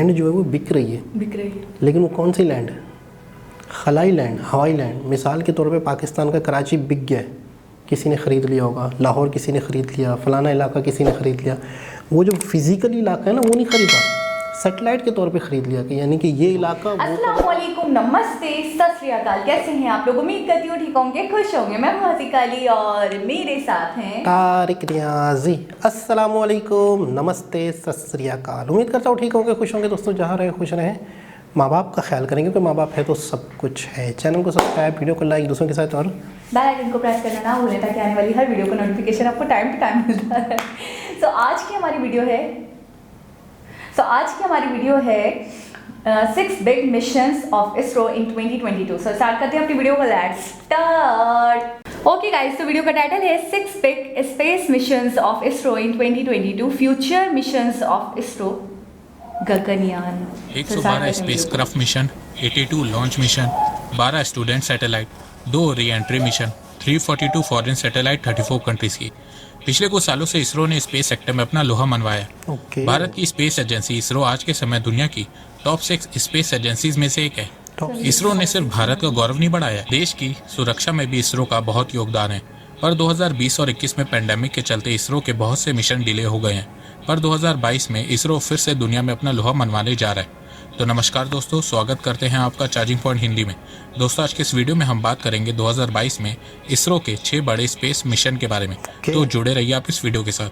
Land जो है वो बिक रही है, लेकिन वो कौन सी लैंड है? खलाई लैंड, हवाई लैंड। मिसाल के तौर पे पाकिस्तान का कराची बिक गया है, किसी ने ख़रीद लिया होगा, लाहौर किसी ने ख़रीद लिया, फ़लाना इलाका किसी ने ख़रीद लिया। वो जो फिज़िकल इलाका है ना वो नहीं ख़रीदा, सैटेलाइट के तौर पे ख़रीद लिया कि यानी कि ये इलाका। अस्सलाम वालेकुम, नमस्ते, सत श्री अकाल। कैसे हैं आप लोग? उम्मीद करती हूँ ठीक होंगे, खुश होंगे। मैं हूँ हसीका अली और मेरे साथ हैं तारिक रियाजी। अस्सलाम वालेकुम, नमस्ते, सत श्री अकाल। उम्मीद करता हूँ ठीक होंगे, खुश होंगे। दोस्तों जहाँ रहें खुश रहें, माँ बाप का ख्याल करेंगे क्योंकि माँ बाप है तो सब कुछ है। चैनल को सब्सक्राइब, वीडियो को लाइक, दूसरों के साथ और बेल आइकन को प्रेस करना ना भूलें ताकि आने वाली हर वीडियो का नोटिफिकेशन आपको टाइम टू टाइम मिलता है। आज की हमारी वीडियो है 6 big missions of ISRO in 2022। Start करते हैं अपनी वीडियो को। Let's start. ओके गाइस, तो वीडियो का टाइटल है 6 big space missions of ISRO in 2022, future missions of ISRO Gaganyaan. 112 spacecraft mission, 82 launch mission, 12 student satellite, 2 re entry mission, 342 foreign satellite 34 countries की। पिछले कुछ सालों से इसरो ने स्पेस सेक्टर में अपना लोहा मनवाया। भारत की स्पेस एजेंसी इसरो आज के समय दुनिया की टॉप 6 स्पेस एजेंसीज में से एक है। इसरो ने सिर्फ भारत का गौरव नहीं बढ़ाया, देश की सुरक्षा में भी इसरो का बहुत योगदान है। पर 2020 और 21 में पेंडेमिक के चलते इसरो के बहुत से मिशन डिले हो गए हैं, पर 2022 में इसरो फिर से दुनिया में अपना लोहा मनवाने जा रहा है। तो नमस्कार दोस्तों, स्वागत करते हैं आपका चार्जिंग पॉइंट हिंदी में। दोस्तों आज के इस वीडियो में हम बात करेंगे 2022 में इसरो के 6 बड़े स्पेस मिशन के बारे में। तो जुड़े रहिए आप इस वीडियो के साथ।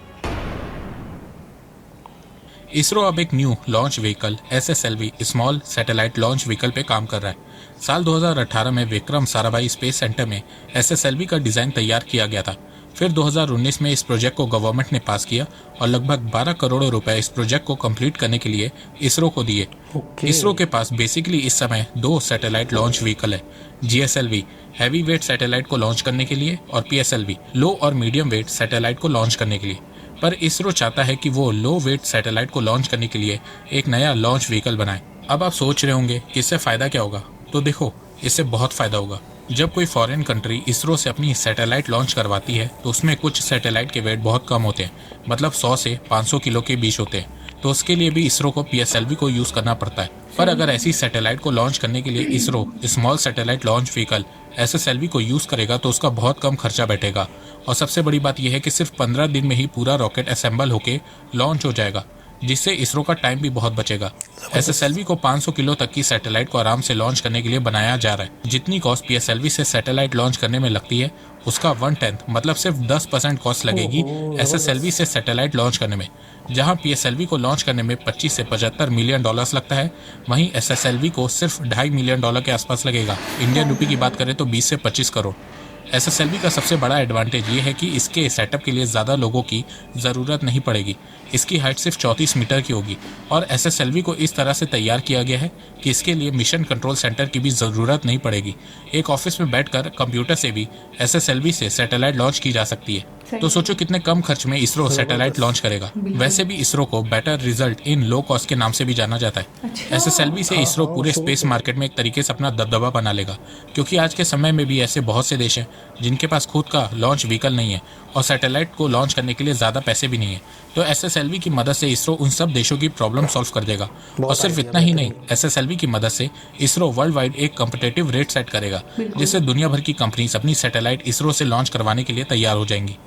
इसरो अब एक new launch vehicle SSLV small satellite launch vehicle पे काम कर रहा है। साल 2018 में विक्रम साराभाई स्पेस सेंटर में SSLV का डिजाइन तैयार किया गया था। फिर 2019 में इस प्रोजेक्ट को गवर्नमेंट ने पास किया और लगभग 12 करोड़ रुपए इस प्रोजेक्ट को कंप्लीट करने के लिए इसरो को दिए। इसरो के पास बेसिकली इस समय 2 सैटेलाइट लॉन्च व्हीकल है, GSLV हैवी वेट सैटेलाइट को लॉन्च करने के लिए और PSLV लो और मीडियम वेट सैटेलाइट को लॉन्च करने के लिए। पर इसरो चाहता है कि वो लो वेट सैटेलाइट को लॉन्च करने के लिए एक नया लॉन्च व्हीकल बनाए। अब आप सोच रहे होंगे कि इससे फायदा क्या होगा, तो देखो इससे बहुत फायदा होगा। जब कोई फॉरेन कंट्री इसरो से अपनी सैटेलाइट लॉन्च करवाती है तो उसमें कुछ सैटेलाइट के वेट बहुत कम होते हैं, मतलब 100 से 500 किलो के बीच होते हैं, तो उसके लिए भी इसरो को PSLV को यूज करना पड़ता है। पर अगर ऐसी सैटेलाइट को लॉन्च करने के लिए ISRO small satellite launch vehicle SSLV को यूज करेगा तो उसका बहुत कम खर्चा बैठेगा। और सबसे बड़ी बात यह है कि सिर्फ 15 दिन में ही पूरा रॉकेट असेंबल होके लॉन्च हो जाएगा, जिससे इसरो का टाइम भी बहुत बचेगा। SSLV को 500 किलो तक की सैटेलाइट को आराम से लॉन्च करने के लिए बनाया जा रहा है। जितनी कॉस्ट PSLV से सैटेलाइट लॉन्च करने में लगती है उसका 1/10 मतलब सिर्फ 10% कॉस्ट लगेगी SSLV से सैटेलाइट लॉन्च करने में। जहां PSLV को लॉन्च करने में 25 से 75 मिलियन डॉलर्स लगता है, वहीं SSLV को सिर्फ $2.5 मिलियन के आसपास लगेगा। इंडियन रुपये की बात करें तो 20 से 25 करोड़। SSLV का सबसे बड़ा एडवांटेज ये है कि इसके सेटअप के लिए ज़्यादा लोगों की ज़रूरत नहीं पड़ेगी। इसकी हाइट सिर्फ 34 मीटर की होगी और SSLV को इस तरह से तैयार किया गया है कि इसके लिए मिशन कंट्रोल सेंटर की भी ज़रूरत नहीं पड़ेगी। एक ऑफिस में बैठकर कंप्यूटर से भी SSLV से सैटेलाइट लॉन्च की जा सकती है। तो सोचो कितने कम खर्च में इसरो सैटेलाइट लॉन्च करेगा। वैसे भी इसरो को better result in low cost के नाम से भी जाना जाता है। SSLV से इसरो पूरे स्पेस मार्केट में एक तरीके से अपना दबदबा बना लेगा, क्योंकि आज के समय में भी ऐसे बहुत से देश हैं जिनके पास खुद का लॉन्च व्हीकल नहीं है और सैटेलाइट को लॉन्च करने के लिए ज़्यादा पैसे भी नहीं है। तो SSLV की मदद से इसरो उन सब देशों की प्रॉब्लम सॉल्व कर देगा। और सिर्फ इतना ही नहीं, SSLV की मदद से इसरो वर्ल्ड वाइड एक कम्पिटेटिव रेट सेट करेगा, जिससे दुनिया भर की कंपनीज अपनी सैटेलाइट इसरो से लॉन्च करवाने के लिए तैयार हो जाएंगी।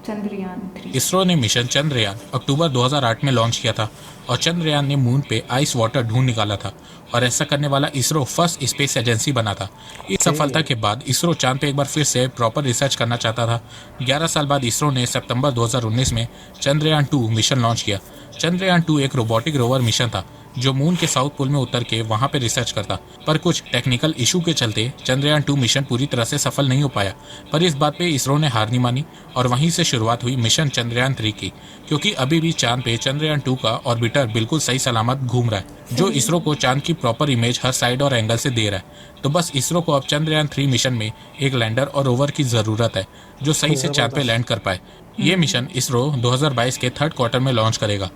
चंद्रयान 3 इसरो ने मिशन चंद्रयान अक्टूबर 2008 में लॉन्च किया था और चंद्रयान ने मून पे आइस वाटर ढूंढ निकाला था और ऐसा करने वाला इसरो फर्स्ट स्पेस एजेंसी बना था। इस सफलता के बाद इसरो चांद पे एक बार फिर से प्रॉपर रिसर्च करना चाहता था। 11 साल बाद इसरो ने सितंबर 2019 में चंद्रयान 2 मिशन लॉन्च किया। चंद्रयान 2 एक रोबोटिक रोवर मिशन था जो मून के साउथ पोल में उतर के वहां पे रिसर्च करता, पर कुछ टेक्निकल इशू के चलते चंद्रयान 2 मिशन पूरी तरह से सफल नहीं हो पाया। पर इस बात पे इसरो ने हार नहीं मानी और वहीं से शुरुआत हुई मिशन चंद्रयान 3 की, क्योंकि अभी भी चांद पे चंद्रयान 2 का ऑर्बिटर बिल्कुल सही सलामत घूम रहा है, जो इसरो को चांद की प्रॉपर इमेज हर साइड और एंगल से दे रहा है। तो बस इसरो को अब चंद्रयान 3 मिशन में एक लैंडर और रोवर की जरूरत है जो सही से चांद पे लैंड कर पाए। ये मिशन इसरो 2022 के 3rd क्वार्टर में लॉन्च करेगा।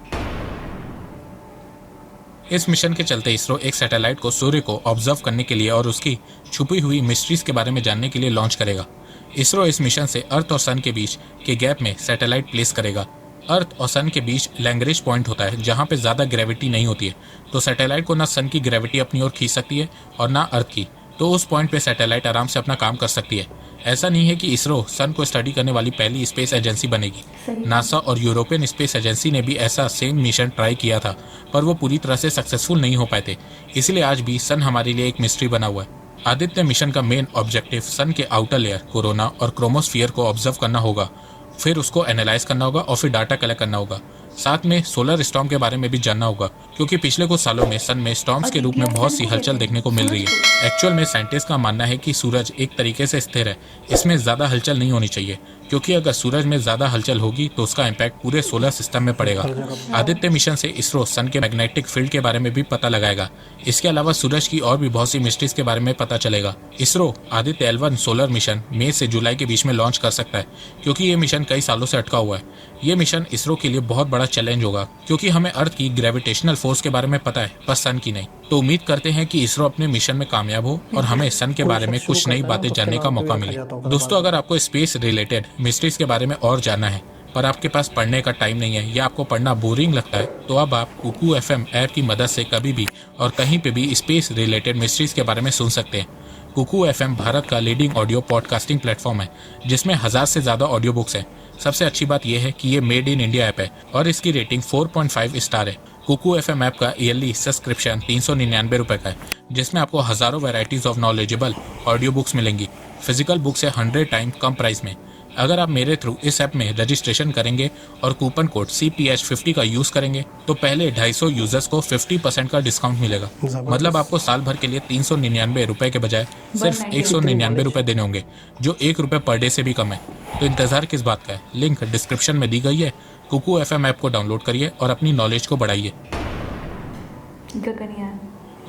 इस मिशन के चलते इसरो एक सैटेलाइट को सूर्य को ऑब्जर्व करने के लिए और उसकी छुपी हुई मिस्ट्रीज के बारे में जानने के लिए लॉन्च करेगा। इसरो इस मिशन से अर्थ और सन के बीच के गैप में सैटेलाइट प्लेस करेगा। अर्थ और सन के बीच लैग्रेंज पॉइंट होता है जहाँ पे ज़्यादा ग्रेविटी नहीं होती है, तो सैटेलाइट को ना सन की ग्रेविटी अपनी ओर खींच सकती है और ना अर्थ की, तो उस पॉइंट पे सैटेलाइट आराम से अपना काम कर सकती है। ऐसा नहीं है कि इसरो सन को स्टडी करने वाली पहली स्पेस एजेंसी बनेगी। नासा और यूरोपियन स्पेस एजेंसी ने भी ऐसा सेम मिशन ट्राई किया था, पर वो पूरी तरह से सक्सेसफुल नहीं हो पाए थे। इसलिए आज भी सन हमारे लिए एक मिस्ट्री बना हुआ है। आदित्य मिशन का मेन ऑब्जेक्टिव सन के आउटर लेयर कोरोना और क्रोमोस्फियर को ऑब्जर्व करना होगा, फिर उसको एनालाइज करना होगा और फिर डाटा कलेक्ट करना होगा। साथ में सोलर स्टॉर्म के बारे में भी जानना होगा, क्योंकि पिछले कुछ सालों में सन में स्टॉर्म्स के रूप में बहुत सी हलचल देखने को मिल रही है। एक्चुअल में साइंटिस्ट का मानना है कि सूरज एक तरीके से स्थिर है, इसमें ज़्यादा हलचल नहीं होनी चाहिए, क्योंकि अगर सूरज में ज़्यादा हलचल होगी तो उसका इम्पैक्ट पूरे सोलर सिस्टम में पड़ेगा। आदित्य मिशन से इसरो सन के मैग्नेटिक फील्ड के बारे में भी पता लगाएगा। इसके अलावा सूरज की और भी बहुत सी मिस्ट्रीज के बारे में पता चलेगा। ISRO Aditya L1 solar mission मई से जुलाई के बीच में लॉन्च कर सकता है, क्योंकि ये मिशन कई सालों से अटका हुआ है। ये मिशन इसरो के लिए बहुत बड़ा चैलेंज होगा, क्योंकि हमें अर्थ की ग्रेविटेशनल फोर्स के बारे में पता है, पर सन की नहीं। तो उम्मीद करते हैं कि इसरो अपने मिशन में कामयाब हो और हमें सन के बारे में कुछ नई बातें जानने का मौका मिले। दोस्तों, अगर आपको स्पेस रिलेटेड मिस्ट्रीज के बारे में और जानना है, पर आपके पास पढ़ने का टाइम नहीं है या आपको पढ़ना बोरिंग लगता है, तो अब आप कुकू FM ऐप की मदद से कभी भी और कहीं पे भी स्पेस रिलेटेड मिस्ट्रीज के बारे में सुन सकते हैं। कुकू FM भारत का लीडिंग ऑडियो पॉडकास्टिंग प्लेटफॉर्म है, जिसमें 1000 से ज़्यादा ऑडियो बुक्स हैं। सबसे अच्छी बात यह है कि ये मेड इन इंडिया ऐप है और इसकी रेटिंग 4.5 स्टार है। कुकू FM ऐप का ईयरली सब्सक्रिप्शन 399 रुपये का है, जिसमें आपको हज़ारों varieties of knowledgeable audio books मिलेंगी। फिजिकल बुक से 100 टाइम कम प्राइस में। अगर आप मेरे थ्रू इस ऐप में रजिस्ट्रेशन करेंगे और कूपन कोड CPH50 का यूज़ करेंगे, तो पहले 250 यूजर्स को 50% का डिस्काउंट मिलेगा। मतलब आपको साल भर के लिए 399 रुपये के बजाय सिर्फ 199 रुपये देने होंगे, जो 1 रुपये पर डे से भी कम है। तो इंतज़ार किस बात का है? लिंक डिस्क्रिप्शन में दी गई है। कुकू FM ऐप को डाउनलोड करिए और अपनी नॉलेज को बढ़ाइए।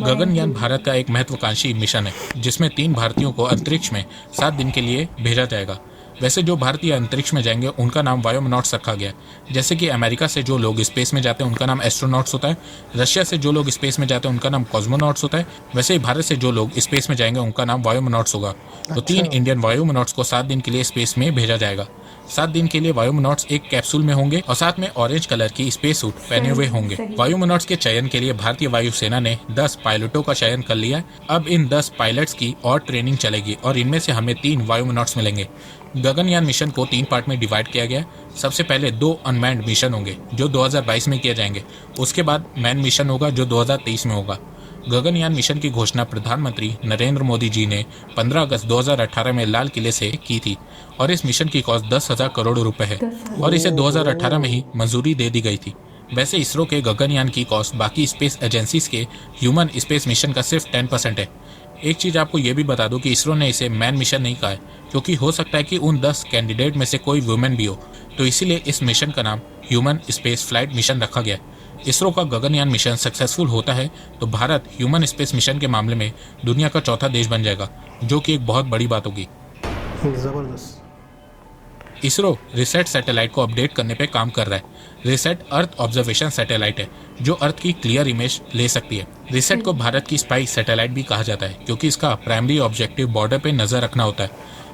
गगनयान भारत का एक महत्वाकांक्षी मिशन है, जिसमें 3 भारतीयों को अंतरिक्ष में 7 दिन के लिए भेजा जाएगा। वैसे जो भारतीय अंतरिक्ष में जाएंगे उनका नाम वायोमोनॉट्स रखा गया है। जैसे कि अमेरिका से जो लोग स्पेस में जाते हैं उनका नाम एस्ट्रोनॉट्स होता है, रशिया से जो लोग स्पेस में जाते हैं उनका नाम कॉस्मोनॉट्स होता है, वैसे ही भारत से जो लोग स्पेस में जाएंगे उनका नाम वायोमोनॉट्स होगा। तो 3 इंडियन वायोमोनॉट्स को 7 दिन के लिए स्पेस में भेजा जाएगा। 7 दिन के लिए वायोमोनॉट्स एक कैप्सूल में होंगे और साथ में ऑरेंज कलर की स्पेस सूट पहने हुए होंगे। वायोमोनॉट्स के चयन के लिए भारतीय वायुसेना ने 10 पायलटों का चयन कर लिया है। अब इन 10 पायलट्स की और ट्रेनिंग चलेगी और इनमें से हमें 3 वायोमोनॉट्स मिलेंगे। गगनयान मिशन को 3 पार्ट में डिवाइड किया गया है। सबसे पहले 2 अनमैन्ड मिशन होंगे जो 2022 में किए जाएंगे। उसके बाद मैन मिशन होगा जो 2023 में होगा। गगनयान मिशन की घोषणा प्रधानमंत्री नरेंद्र मोदी जी ने 15 अगस्त 2018 में लाल किले से की थी और इस मिशन की कॉस्ट 10,000 करोड़ रुपए है और इसे 2018 में ही मंजूरी दे दी गई थी। वैसे इसरो के गगनयान की कॉस्ट बाकी स्पेस एजेंसीज के ह्यूमन स्पेस मिशन का सिर्फ 10% है। एक चीज़ आपको ये भी बता दूं कि इसरो ने इसे मैन मिशन नहीं कहा है, क्योंकि हो सकता है कि उन 10 कैंडिडेट में से कोई वुमेन भी हो, तो इसीलिए इस मिशन का नाम ह्यूमन स्पेस फ्लाइट मिशन रखा गया है। इसरो का गगनयान मिशन सक्सेसफुल होता है तो भारत ह्यूमन स्पेस मिशन के मामले में दुनिया का 4था देश बन जाएगा, जो कि एक बहुत बड़ी बात होगी। जबरदस्त। इसरो रिसेट सैटेलाइट को अपडेट करने पे काम कर रहा है। रिसेट अर्थ ऑब्जर्वेशन सैटेलाइट है जो अर्थ की क्लियर इमेज ले सकती है। रिसेट को भारत की स्पाई सैटेलाइट भी कहा जाता है, क्योंकि इसका प्राइमरी ऑब्जेक्टिव बॉर्डर पे नजर रखना होता है।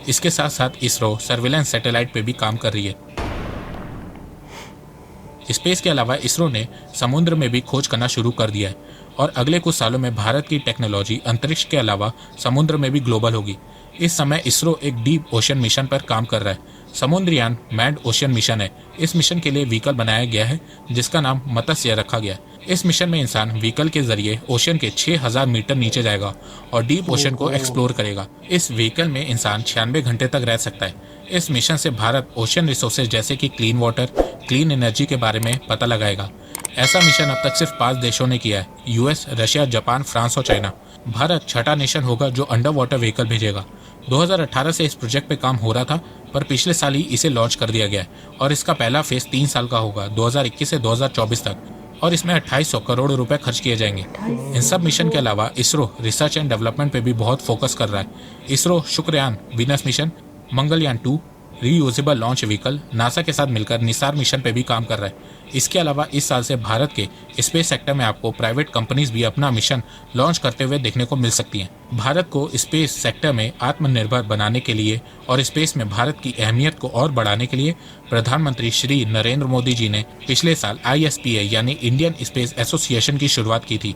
इसके साथ साथ इसरो सर्विलेंस सैटेलाइट पे भी काम कर रही है। स्पेस के अलावा इसरो ने समुद्र में भी खोज करना शुरू कर दिया है और अगले कुछ सालों में भारत की टेक्नोलॉजी अंतरिक्ष के अलावा समुद्र में भी ग्लोबल होगी। इस समय इसरो एक डीप ओशन मिशन पर काम कर रहा है। समुद्रयान मैंड ओशन मिशन है। इस मिशन के लिए व्हीकल बनाया गया है जिसका नाम मत्स्य रखा गया है। इस मिशन में इंसान व्हीकल के जरिए ओशन के 6000 मीटर नीचे जाएगा और डीप ओशन को एक्सप्लोर करेगा। इस व्हीकल में इंसान 96 घंटे तक रह सकता है। इस मिशन से भारत ओशन रिसोर्सेज जैसे कि क्लीन वाटर, क्लीन एनर्जी के बारे में पता लगाएगा। ऐसा मिशन अब तक सिर्फ 5 देशों ने किया है, US, रशिया, जापान, फ्रांस और चाइना। भारत 6ठा नेशन होगा जो अंडर वाटर व्हीकल भेजेगा। 2018 से इस प्रोजेक्ट पे काम हो रहा था, पर पिछले साल ही इसे लॉन्च कर दिया गया है और इसका पहला फेज 3 साल का होगा, 2021 से 2024 तक, और इसमें 2800 करोड़ रुपए खर्च किए जाएंगे। इन सब मिशन के अलावा इसरो रिसर्च एंड डेवलपमेंट पे भी बहुत फोकस कर रहा है। ISRO Shukrayaan Venus mission, Mangalyaan 2, reusable launch vehicle, NASA के साथ मिलकर निसार मिशन पे भी काम कर रहा है। इसके अलावा इस साल से भारत के स्पेस सेक्टर में आपको प्राइवेट कंपनीज भी अपना मिशन लॉन्च करते हुए देखने को मिल सकती हैं। भारत को स्पेस सेक्टर में आत्मनिर्भर बनाने के लिए और स्पेस में भारत की अहमियत को और बढ़ाने के लिए प्रधानमंत्री श्री नरेंद्र मोदी जी ने पिछले साल ISPA यानी इंडियन स्पेस एसोसिएशन की शुरुआत की थी।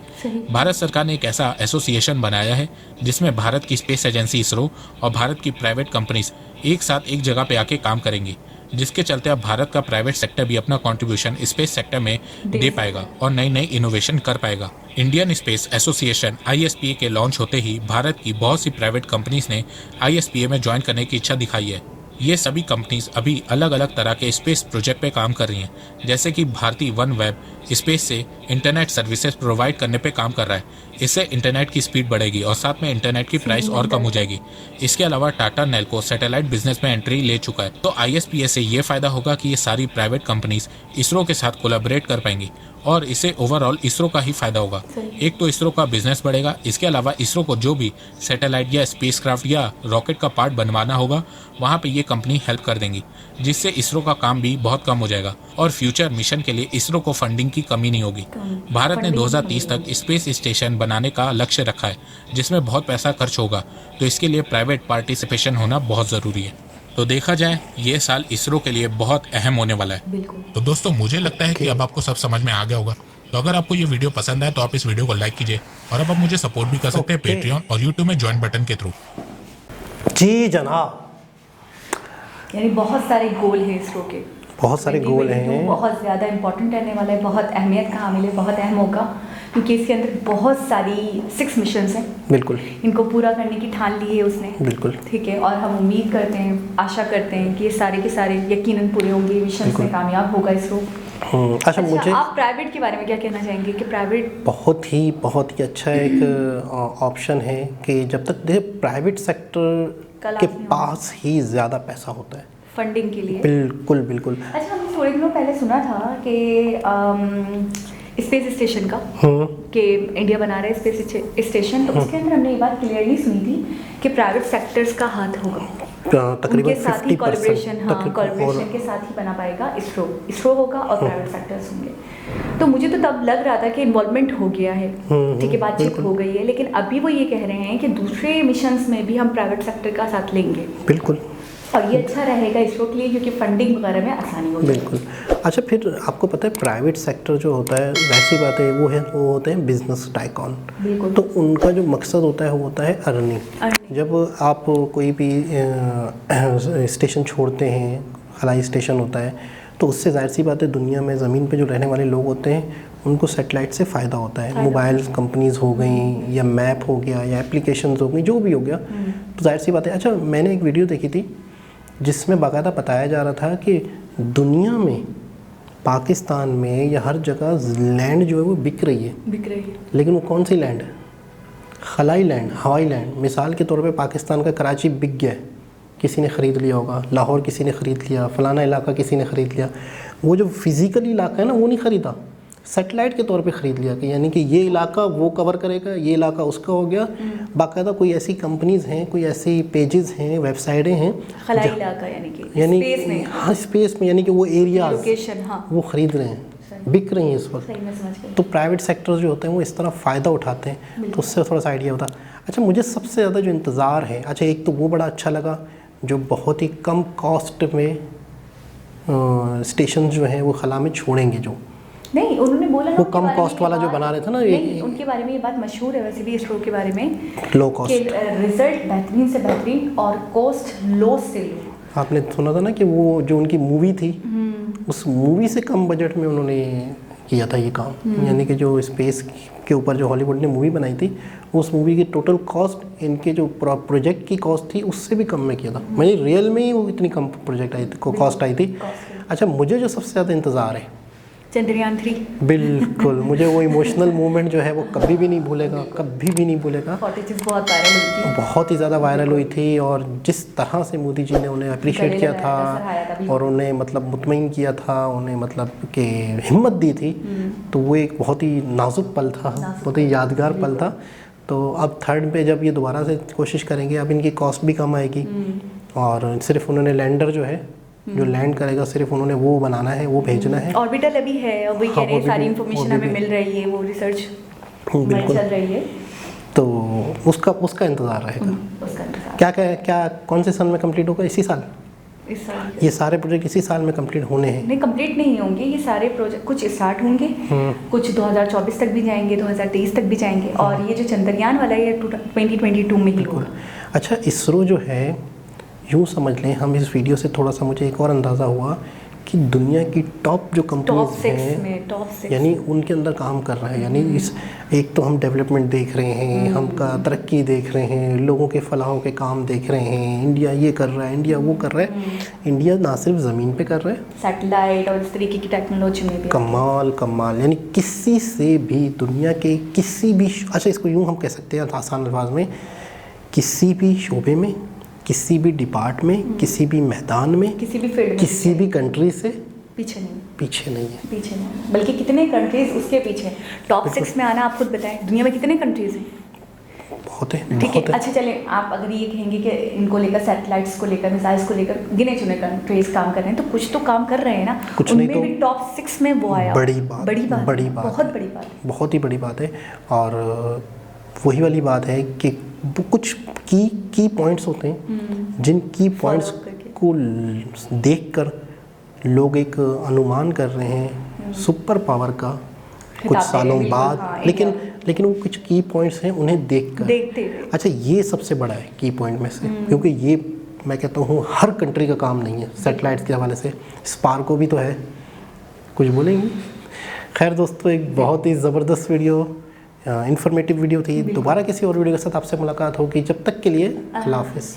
भारत सरकार ने एक ऐसा एसोसिएशन बनाया है जिसमें भारत की स्पेस एजेंसी इसरो और भारत की प्राइवेट कंपनीज एक साथ एक जगह पे आके काम करेंगी, जिसके चलते अब भारत का प्राइवेट सेक्टर भी अपना कंट्रीब्यूशन स्पेस सेक्टर में दे पाएगा और नई नई इनोवेशन कर पाएगा। इंडियन स्पेस एसोसिएशन ISPA के लॉन्च होते ही भारत की बहुत सी प्राइवेट कंपनीज ने ISPA में ज्वाइन करने की इच्छा दिखाई है। ये सभी कंपनीज अभी अलग अलग तरह के स्पेस प्रोजेक्ट पे काम कर रही हैं, जैसे कि भारती वन वेब स्पेस से इंटरनेट सर्विसेज प्रोवाइड करने पे काम कर रहा है। इससे इंटरनेट की स्पीड बढ़ेगी और साथ में इंटरनेट की प्राइस और कम हो जाएगी। इसके अलावा टाटा नेल्को सैटेलाइट बिजनेस में एंट्री ले चुका है। तो ISPA से ये फायदा होगा कि ये सारी प्राइवेट कंपनीज इसरो के साथ कोलैबोरेट कर पाएंगी और इससे ओवरऑल इसरो का ही फायदा होगा। एक तो इसरो का बिजनेस बढ़ेगा, इसके अलावा इसरो को जो भी सैटेलाइट या स्पेसक्राफ्ट या रॉकेट का पार्ट बनवाना होगा वहाँ पे ये कंपनी हेल्प कर देंगी, जिससे इसरो का काम भी बहुत कम हो जाएगा और फ्यूचर मिशन के लिए इसरो को फंडिंग की कमी नहीं होगी। भारत ने 2030 तक स्पेस स्टेशन बनाने का लक्ष्य रखा है, जिसमें बहुत पैसा खर्च होगा, तो इसके लिए प्राइवेट पार्टिसिपेशन होना बहुत ज़रूरी है। तो देखा जाए ये साल इसरो के लिए बहुत अहम होने वाला है। तो दोस्तों मुझे लगता है कि अब आपको सब समझ में आ गया होगा। तो अगर आपको ये वीडियो पसंद आए तो आप इस वीडियो को लाइक कीजिए और अब आप मुझे सपोर्ट भी कर सकते हैं पेट्रियन और यूट्यूब में ज्वाइन बटन के थ्रू। जी जनाब, यानी बहुत सारे गोल हैं इसरो के, बहुत सारे गोल हैं, बहुत ज़्यादा इंपॉर्टेंट रहने वाला है, बहुत अहमियत का हामिल है, बहुत अहम होगा क्योंकि इसके अंदर बहुत सारी 6 मिशंस हैं। बिल्कुल, इनको पूरा करने की ठान ली है उसने। बिल्कुल, ठीक है, और हम उम्मीद करते हैं, आशा करते हैं कि ये सारे के सारे यकीनन पूरे होंगे, मिशन में कामयाब होगा इसरो। अच्छा, मुझे आप प्राइवेट के बारे में क्या कहना चाहेंगे कि प्राइवेट बहुत ही अच्छा एक ऑप्शन है कि जब तक देखिए प्राइवेट सेक्टर के पास ही ज़्यादा पैसा होता है फंडिंग के लिए। बिल्कुल बिल्कुल। अच्छा, हमने थोड़े दिनों पहले सुना था कि स्पेस स्टेशन का कि इंडिया बना रहा है स्पेस स्टेशन, तो उसके अंदर हमने ये बात क्लियरली सुनी थी कि प्राइवेट सेक्टर्स का हाथ होगा, तकरीबन उनके साथ ही 50%, कोलैबोरेशन के साथ ही बना पाएगा इसरो होगा और प्राइवेट सेक्टर्स होंगे। तो मुझे तो तब लग रहा था कि इन्वॉल्वमेंट हो गया है, ठीक है, बातचीत हो गई है, लेकिन अभी वो ये कह रहे हैं कि दूसरे मिशंस में भी हम प्राइवेट सेक्टर का साथ लेंगे। बिल्कुल, और ये अच्छा रहेगा इसरो के लिए क्योंकि फंडिंग वगैरह में आसानी होगी। बिल्कुल। अच्छा, फिर आपको पता है प्राइवेट सेक्टर जो होता है, वैसी बात है, वो होते हैं बिजनेस टाइकॉन। तो उनका जो मकसद होता है वो होता है अर्निंग। जब आप कोई भी स्टेशन छोड़ते हैं, खलाई स्टेशन होता है, तो उससे जाहिर सी बात है दुनिया में ज़मीन पे जो रहने वाले लोग होते हैं उनको सैटेलाइट से फ़ायदा होता है। मोबाइल कंपनीज़ हो गई या मैप हो गया या एप्लीकेशंस हो गई, जो भी हो गया, तो जाहिर सी बात है। अच्छा, मैंने एक वीडियो देखी थी जिसमें बाकायदा बताया जा रहा था कि दुनिया में, पाकिस्तान में या हर जगह लैंड जो है वो बिक रही है, लेकिन वो कौन सी लैंड है? खलाई लैंड, हवाई लैंड। मिसाल के तौर पे पाकिस्तान का कराची बिक गया है, किसी ने ख़रीद लिया होगा, लाहौर किसी ने ख़रीद लिया, फ़लाना इलाका किसी ने ख़रीद लिया। वो जो फिज़िकली इलाका है ना, वो नहीं ख़रीदा, सैटेलाइट के तौर पे ख़रीद लिया कि यानी कि ये इलाका वो कवर करेगा, ये इलाका उसका हो गया। बाकायदा कोई ऐसी कंपनीज़ हैं, कोई ऐसी पेजेस हैं, वेबसाइटें हैं, खलाई इलाका यानी स्पेस में, हाँ स्पेस में, यानी कि वो एरिया हाँ, वो ख़रीद रहे हैं, बिक रही हैं इस वक्त। तो प्राइवेट सेक्टर्स जो होते हैं वो इस तरह फ़ायदा उठाते हैं, तो उससे थोड़ा सा आइडिया होता है। अच्छा, मुझे सबसे ज़्यादा जो इंतज़ार है, अच्छा एक तो वो बड़ा अच्छा लगा जो बहुत ही कम कॉस्ट में स्टेशन जो हैं वो खला में छोड़ेंगे, जो नहीं उन्होंने बोला वो कम कॉस्ट वाला जो बना रहे थे ना, नहीं, उनके बारे में ये बात मशहूर है वैसे भी इसरो के बारे में, लो कॉस्ट, रिजल्ट बेहतरीन से बेहतरीन और कॉस्ट लो से लो। आपने सुना था ना कि वो जो उनकी मूवी थी, उस मूवी से कम बजट में उन्होंने किया था ये काम। यानी कि जो स्पेस के ऊपर जो हॉलीवुड ने मूवी बनाई थी, उस मूवी की टोटल कॉस्ट इनके जो प्रोजेक्ट की कॉस्ट थी उससे भी कम में किया था। मतलब रियल में ही वो इतनी कम प्रोजेक्ट आई थी, कॉस्ट आई थी। अच्छा, मुझे जो सबसे ज़्यादा इंतज़ार है चंद्रयान 3। बिल्कुल, मुझे वो इमोशनल मोमेंट जो है वो कभी भी नहीं भूलेगा, कभी भी नहीं भूलेगा। फुटेजेस बहुत वायरल हुई थी, बहुत ही ज़्यादा वायरल हुई थी, और जिस तरह से मोदी जी ने उन्हें अप्रिशिएट किया था और उन्हें मतलब मुतमईन किया था, उन्हें मतलब कि हिम्मत दी थी, तो वो एक बहुत ही नाजुक पल था, बहुत ही यादगार पल था। तो अब थर्ड पे जब ये दोबारा से कोशिश करेंगे, अब इनकी कॉस्ट भी कम आएगी और सिर्फ उन्होंने लैंडर जो है जो लैंड करेगा सिर्फ उन्होंने वो बनाना है, वो भेजना है। ऑर्बिटल अभी है, अभी कह हाँ, रहे हैं सारी orbital इन्फॉर्मेशन हमें मिल रही है, वो रिसर्च चल बिल्कुल। रही है, तो उसका इंतज़ार रहेगा। उसका इंतजार क्या कौन से सन में कंप्लीट होगा? इसी साल? इस साल। ये सारे प्रोजेक्ट इसी साल में कंप्लीट होने हैं? नहीं, कंप्लीट नहीं होंगे ये सारे प्रोजेक्ट, कुछ स्टार्ट होंगे, कुछ 2024 तक भी जाएंगे, 2023 तक भी जाएंगे, और ये जो चंद्रयान वाला है ये 2022 में ही होगा। अच्छा, इसरो जो है, यूँ समझ लें, हम इस वीडियो से थोड़ा सा मुझे एक और अंदाज़ा हुआ कि दुनिया की टॉप जो टॉप कंपनीज 6 हैं, में, टॉप 6 यानी उनके अंदर काम कर रहा है। यानी इस एक तो हम डेवलपमेंट देख रहे हैं, हम का तरक्की देख रहे हैं, लोगों के फलाहों के काम देख रहे हैं, इंडिया ये कर रहा है, इंडिया वो कर रहा है। इंडिया ना सिर्फ ज़मीन पे कर रहा है, सैटेलाइट और इस तरीके की टेक्नोलॉजी में भी कमाल। यानी किसी से भी, दुनिया के किसी भी, अच्छा इसको यूँ हम कह सकते हैं आसान अल्फाज में, किसी भी शोबे में, किसी भी डिपार्ट में, किसी भी मैदान में, किसी भी फील्ड में किसी भी कंट्री से पीछे नहीं है। पीछे नहीं, बल्कि कितने कंट्रीज उसके पीछे हैं। टॉप 6 में आना आप खुद बताएं, दुनिया में कितने कंट्रीज हैं? बहुत है, ठीक है। बहुत है। अच्छा चलें, आप अगर ये कहेंगे कि इनको लेकर, सैटेलाइट्स को लेकर, मिसाइल्स को लेकर गिने चुने कंट्रीज काम कर रहे हैं, तो कुछ तो काम कर रहे हैं ना, कुछ नहीं उनमें तो भी टॉप 6 में वो आया। बड़ी बात, बहुत बड़ी बात, बहुत ही बड़ी बात है। और वही वाली बात है कि कुछ की पॉइंट्स होते हैं, जिन की पॉइंट्स को देखकर लोग एक अनुमान कर रहे हैं सुपर पावर का कुछ सालों बाद। हाँ, लेकिन वो कुछ की पॉइंट्स हैं, उन्हें देखते हुए। अच्छा, ये सबसे बड़ा है की पॉइंट में से, क्योंकि ये मैं कहता हूँ हर कंट्री का काम नहीं है। सैटेलाइट्स के हवाले से स्पार्को भी तो है, कुछ बोलेंगे? खैर दोस्तों, एक बहुत ही ज़बरदस्त वीडियो, इन्फॉर्मेटिव वीडियो थी। दोबारा किसी और वीडियो के साथ आपसे मुलाकात होगी, जब तक के लिए अल्लाह हाफ़िज़।